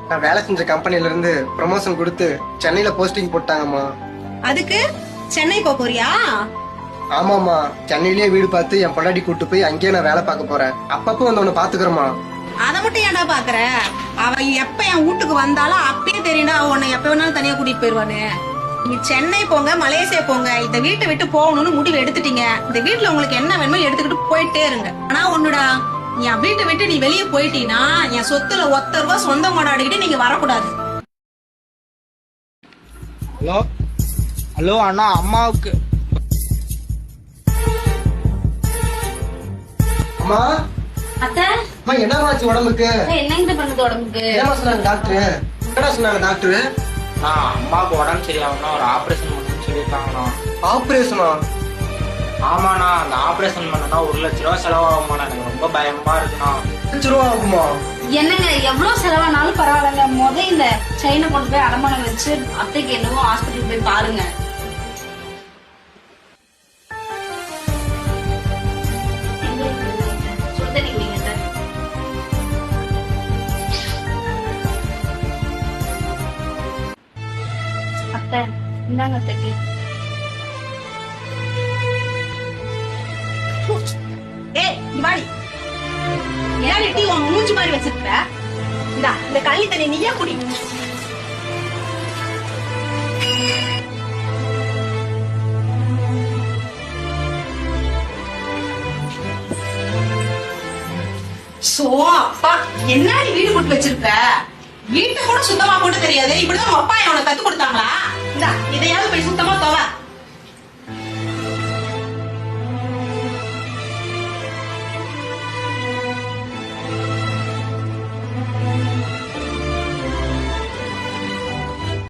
நான் வேலை செஞ்ச கம்பெனில இருந்து ப்ரமோஷன் கொடுத்து சென்னையில போஸ்டிங் போட்டாங்கம்மா. அதுக்கு சென்னை போறியா? ஆமாம்மா, சென்னையிலேயே வீடு பார்த்து என் பொண்டாட்டி கூட்டு போய் அங்கேயே நான் வேலை பார்க்க போறேன். அப்பப்போ வந்து உன்னை பாத்துக்கிறேம்மா. அதை மட்டும் ஏன்டா பாக்குற? அவன் எப்ப என் வீட்டுக்கு வந்தாலும் அப்பயே தெரியும்டா உன்னை எப்ப வேணாலும் தனியா கூட்டிட்டு போயிருவானு. நீங்க சென்னை போங்க, மலேசியா போங்க, இந்த வீட்டை விட்டு போகணும்னு முடிவு எடுத்துட்டீங்க. இந்த வீட்டுல உங்களுக்கு என்ன வேணுமோ எடுத்துக்கிட்டு போயிட்டே இருங்க. ஆனா ஒண்ணுடா, என் வீட்டை விட்டு நீ வெளியே போயிட்டீன்னா என் சொத்துல ஒத்த ரூபா சொந்தம் கொண்டாடிக்கிட்டு நீங்க வரக்கூடாது. ஹலோ ஹலோ அண்ணா, அம்மாவுக்கு அம்மா அத்தை, அம்மா என்னமாச்சு உடம்புக்கு? என்னங்க பண்ணுது உடம்புக்கு? என்னமா சொன்னாங்க டாக்டர்? என்னடா சொன்னாங்க டாக்டர்? அம்மாவுக்கு உடம்பு சரியாகணும், ஒரு ஆபரேஷன் பண்ணணும்னு சொல்லியிருக்காங்கண்ணா. ஆபரேஷனா? ஆமாண்ணா, அந்த ஆபரேஷன் பண்ணனா 1 லட்ச ரூபா செலவாகுமாண்ணா. எனக்கு ரொம்ப பயமா இருக்குண்ணா. 1 லட்ச ரூபா ஆகுமா? என்னங்க எவ்வளவு செலவானாலும் பரவாயில்லங்க. இந்த செயினை கொண்டு போய் அடமானம் வச்சு அத்தைக்கு என்னவோ ஹாஸ்பிட்டல் போய் பாருங்க. சுடுதண்ணி குடிங்க சார். அத்தை இந்தாங்க அத்தைக்கு. ஏய் வாடி, ஏன் டீ உன் மூஞ்சி மாதிரி வச்சிருக்க? இந்த கள்ளி தண்ணி நீயே குடி. சோ அப்பா, என்னடி வீடு போட்டு வச்சிருக்க? வீட்டை கூட சுத்தமா போட்டு தெரியாது. இப்படிதான் உங்க அப்பா அவனை கத்து கொடுத்தாங்களா? இதையாவது போய் சுத்தமா தோவ.